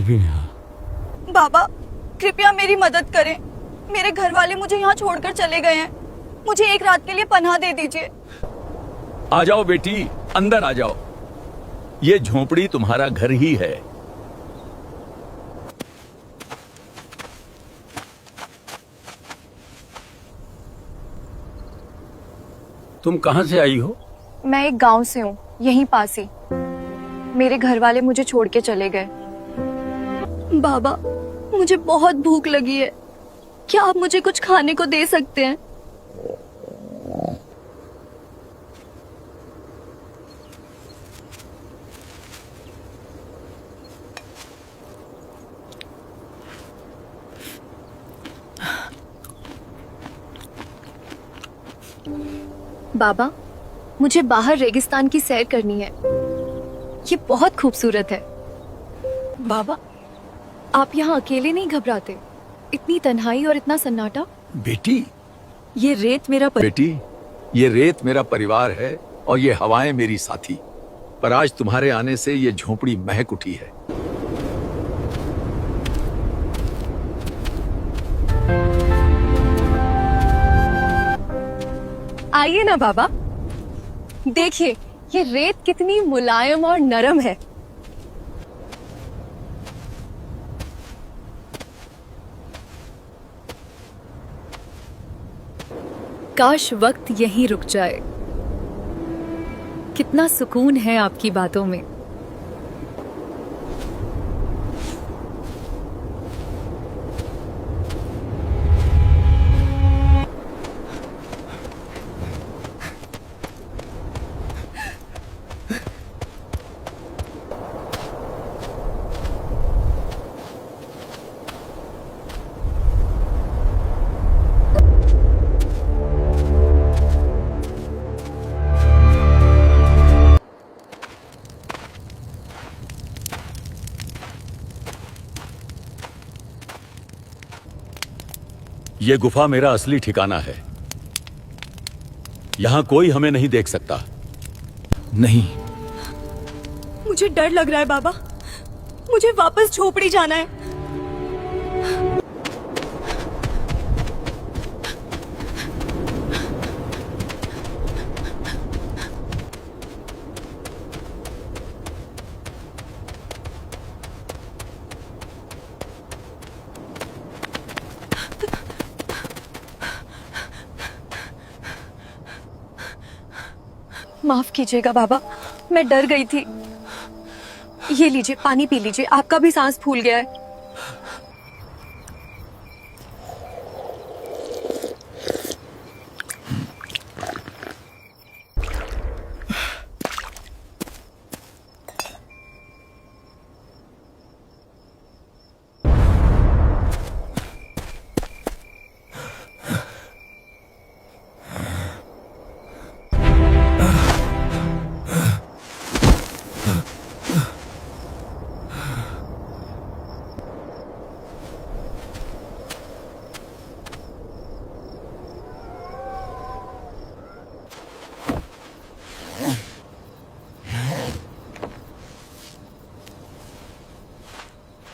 भी नेहा। बाबा कृपया मेरी मदद करें। मेरे घर वाले मुझे यहाँ छोड़कर चले गए हैं। मुझे एक रात के लिए पनाह दे दीजिए। आ जाओ बेटी, अंदर आ जाओ। ये झोपड़ी तुम्हारा घर ही है। तुम कहां से आई हो? मैं एक गांव से हूँ, यहीं पास ही। मेरे घर वाले मुझे छोड़ के चले गए। बाबा मुझे बहुत भूख लगी है, क्या आप मुझे कुछ खाने को दे सकते हैं? बाबा मुझे बाहर रेगिस्तान की सैर करनी है, ये बहुत खूबसूरत है। बाबा आप यहाँ अकेले नहीं घबराते? इतनी तन्हाई और इतना सन्नाटा। बेटी ये रेत मेरा बेटी ये रेत मेरा परिवार है और ये हवाएं मेरी साथी। पर आज तुम्हारे आने से ये झोपड़ी महक उठी है। आइए ना बाबा, देखिए ये रेत कितनी मुलायम और नरम है। काश वक्त यहीं रुक जाए। कितना सुकून है आपकी बातों में। ये गुफा मेरा असली ठिकाना है। यहां कोई हमें नहीं देख सकता। नहीं, मुझे डर लग रहा है बाबा, मुझे वापस झोपड़ी जाना है। माफ कीजिएगा बाबा, मैं डर गई थी। ये लीजिए पानी पी लीजिए, आपका भी सांस फूल गया है।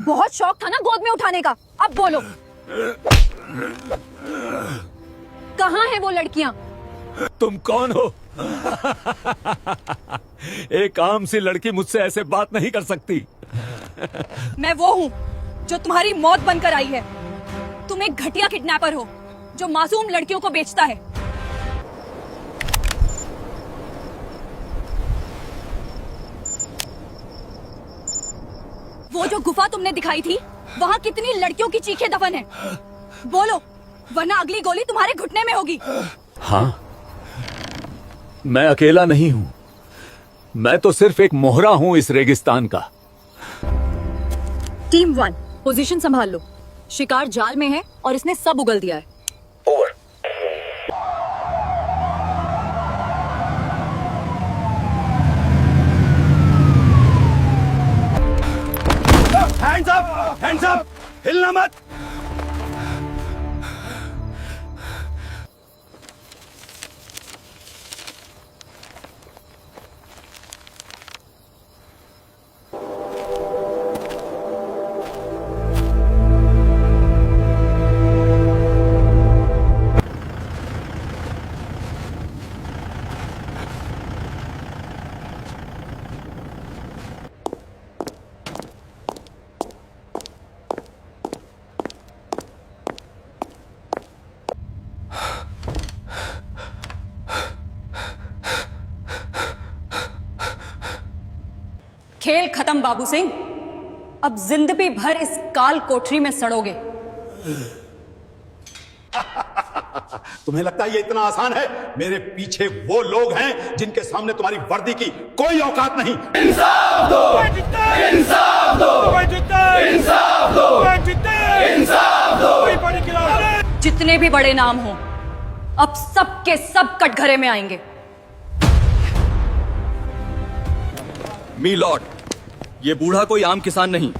बहुत शौक था ना गोद में उठाने का, अब बोलो कहाँ है वो लड़कियां? तुम कौन हो? एक आम सी लड़की मुझसे ऐसे बात नहीं कर सकती। मैं वो हूँ जो तुम्हारी मौत बनकर आई है। तुम एक घटिया किडनैपर हो जो मासूम लड़कियों को बेचता है। वो जो गुफा तुमने दिखाई थी, वहाँ कितनी लड़कियों की चीखें दफन है? बोलो, वरना अगली गोली तुम्हारे घुटने में होगी। हाँ, मैं अकेला नहीं हूँ। मैं तो सिर्फ एक मोहरा हूँ इस रेगिस्तान का। टीम 1 पोजीशन संभाल लो। शिकार जाल में है और इसने सब उगल दिया है। Over. Hands up! Hands up! हिलना मत! खेल खत्म बाबू सिंह। अब जिंदगी भर इस काल कोठरी में सड़ोगे। तुम्हें लगता है ये इतना आसान है? मेरे पीछे वो लोग हैं जिनके सामने तुम्हारी वर्दी की कोई औकात नहीं। इंसाफ दो, इंसाफ दो, इंसाफ दो, इंसाफ दो। जितने भी बड़े नाम हो, अब सब के सब कटघरे में आएंगे। मी लॉर्ड, ये बूढ़ा कोई आम किसान नहीं,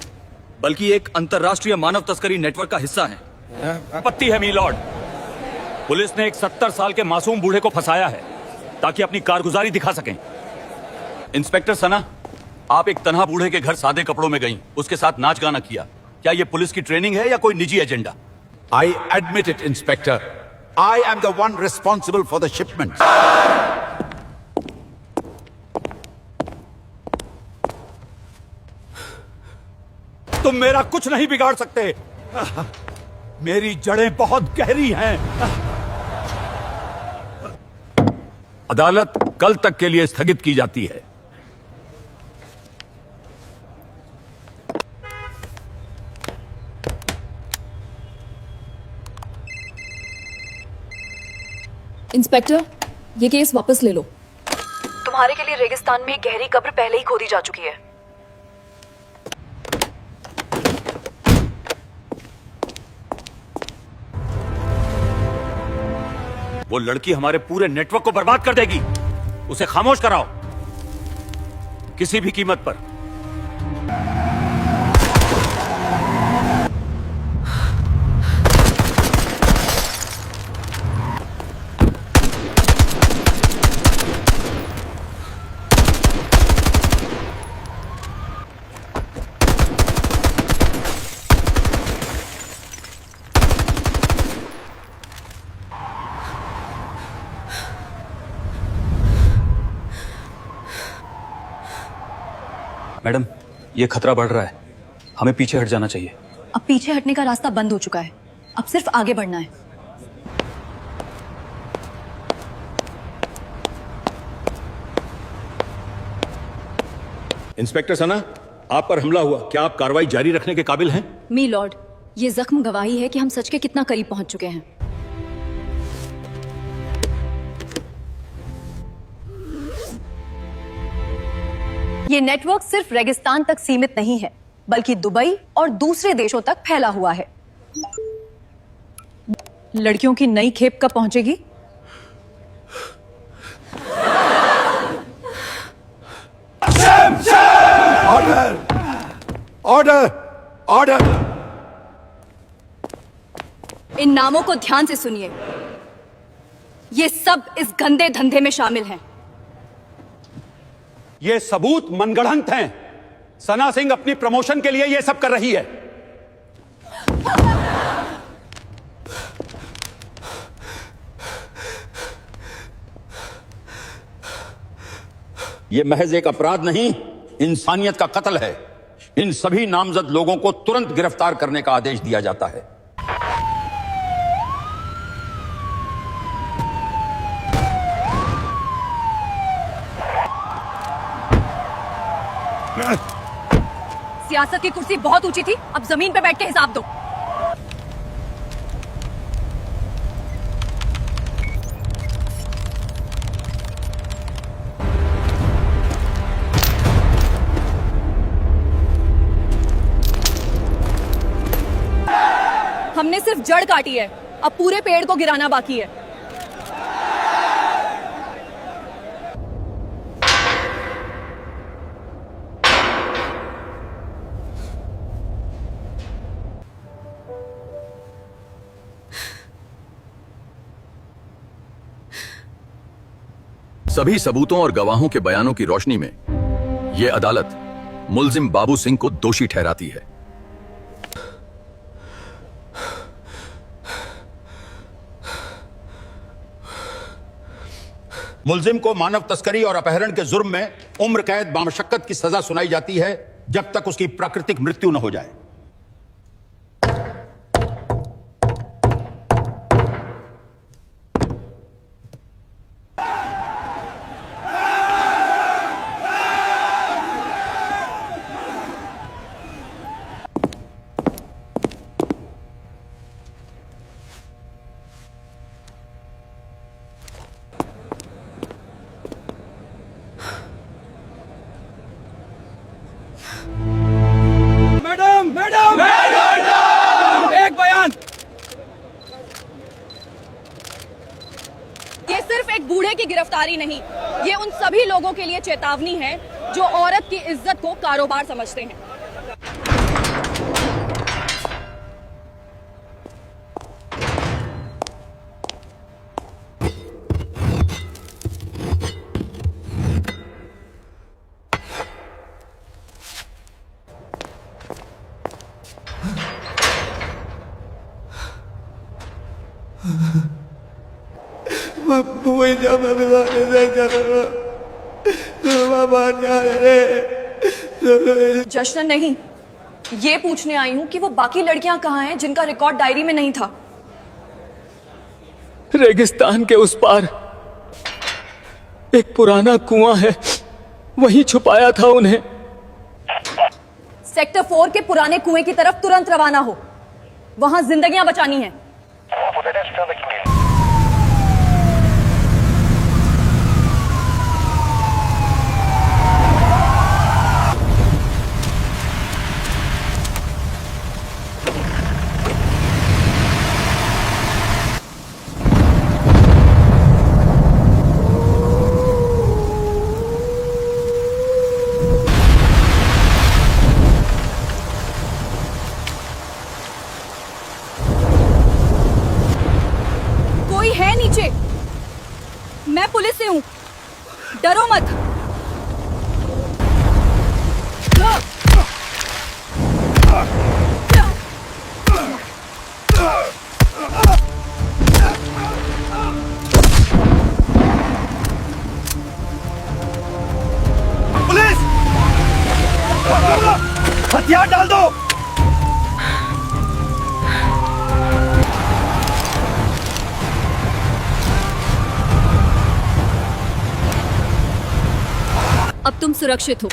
बल्कि एक अंतर्राष्ट्रीय मानव तस्करी नेटवर्क का हिस्सा है। आपत्ति है मी लॉर्ड। पुलिस ने एक 70 साल के मासूम बूढ़े को फंसाया है ताकि अपनी कारगुजारी दिखा सकें। इंस्पेक्टर सना, आप एक तन्हा बूढ़े के घर सादे कपड़ों में गईं, उसके साथ नाच गाना किया। क्या ये पुलिस की ट्रेनिंग है या कोई निजी agenda? I admit it, Inspector. I am the one responsible for the shipment. तुम मेरा कुछ नहीं बिगाड़ सकते। मेरी जड़ें बहुत गहरी हैं। अदालत कल तक के लिए स्थगित की जाती है। इंस्पेक्टर, ये केस वापस ले लो। तुम्हारे के लिए रेगिस्तान में एक गहरी कब्र पहले ही खोदी जा चुकी है। वो लड़की हमारे पूरे नेटवर्क को बर्बाद कर देगी। उसे खामोश कराओ, किसी भी कीमत पर। मैडम, ये खतरा बढ़ रहा है, हमें पीछे हट जाना चाहिए। अब पीछे हटने का रास्ता बंद हो चुका है, अब सिर्फ आगे बढ़ना है। इंस्पेक्टर सना, आप पर हमला हुआ, क्या आप कार्रवाई जारी रखने के काबिल हैं? मी लॉर्ड, ये जख्म गवाही है कि हम सच के कितना करीब पहुंच चुके हैं। ये नेटवर्क सिर्फ रेगिस्तान तक सीमित नहीं है, बल्कि दुबई और दूसरे देशों तक फैला हुआ है। लड़कियों की नई खेप कब पहुंचेगी? Order, order, order. इन नामों को ध्यान से सुनिए। ये सब इस गंदे धंधे में शामिल हैं। ये सबूत मनगढ़ंत हैं। सना सिंह अपनी प्रमोशन के लिए ये सब कर रही है। ये महज एक अपराध नहीं, इंसानियत का कत्ल है। इन सभी नामजद लोगों को तुरंत गिरफ्तार करने का आदेश दिया जाता है। सियासत की कुर्सी बहुत ऊंची थी, अब जमीन पे बैठ के हिसाब दो। हमने सिर्फ जड़ काटी है, अब पूरे पेड़ को गिराना बाकी है। सभी सबूतों और गवाहों के बयानों की रोशनी में यह अदालत मुलजिम बाबू सिंह को दोषी ठहराती है। मुलजिम को मानव तस्करी और अपहरण के जुर्म में उम्र कैद बामशक्कत की सजा सुनाई जाती है, जब तक उसकी प्राकृतिक मृत्यु न हो जाए। नहीं, ये उन सभी लोगों के लिए चेतावनी है जो औरत की इज्जत को कारोबार समझते हैं। जश्न नहीं, ये पूछने आई हूं कि वो बाकी लड़कियां कहाँ हैं जिनका रिकॉर्ड डायरी में नहीं था। रेगिस्तान के उस पार एक पुराना कुआं है, वहीं छुपाया था उन्हें। सेक्टर 4 के पुराने कुएं की तरफ तुरंत रवाना हो, वहां जिंदगियां बचानी हैं। मैं पुलिस से हूं, डरो मत। पुलिस, हथियार डाल दो। अब तुम सुरक्षित हो।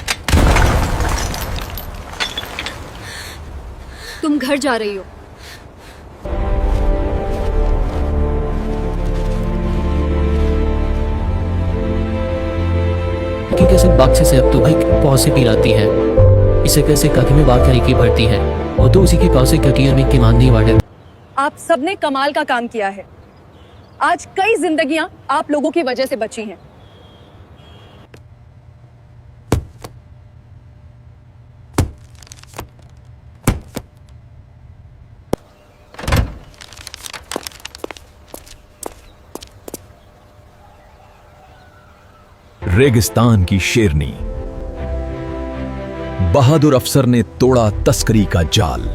तुम घर जा रही हो। कि कैसे बक्से से अब तो भाई पाव से पिलाती है, इसे कैसे कभी में बात करी की भरती है, वो तो उसी के पाव से कटियर में की माननी वाले। आप सबने कमाल का काम किया है। आज कई जिंदगियां आप लोगों की वजह से बची हैं। रेगिस्तान की शेरनी। बहादुर अफसर ने तोड़ा तस्करी का जाल।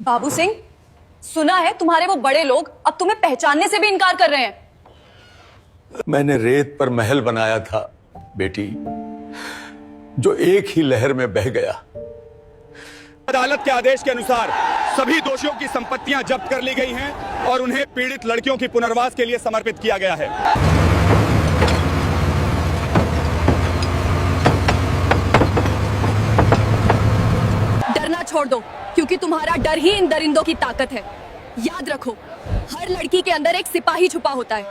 बाबू सिंह, सुना है तुम्हारे वो बड़े लोग अब तुम्हें पहचानने से भी इनकार कर रहे हैं। मैंने रेत पर महल बनाया था बेटी, जो एक ही लहर में बह गया। अदालत के आदेश के अनुसार सभी दोषियों की संपत्तियां जब्त कर ली गई हैं और उन्हें पीड़ित लड़कियों की पुनर्वास के लिए समर्पित किया गया है। डरना छोड़ दो, क्योंकि तुम्हारा डर ही इन दरिंदों की ताकत है। याद रखो, हर लड़की के अंदर एक सिपाही छुपा होता है।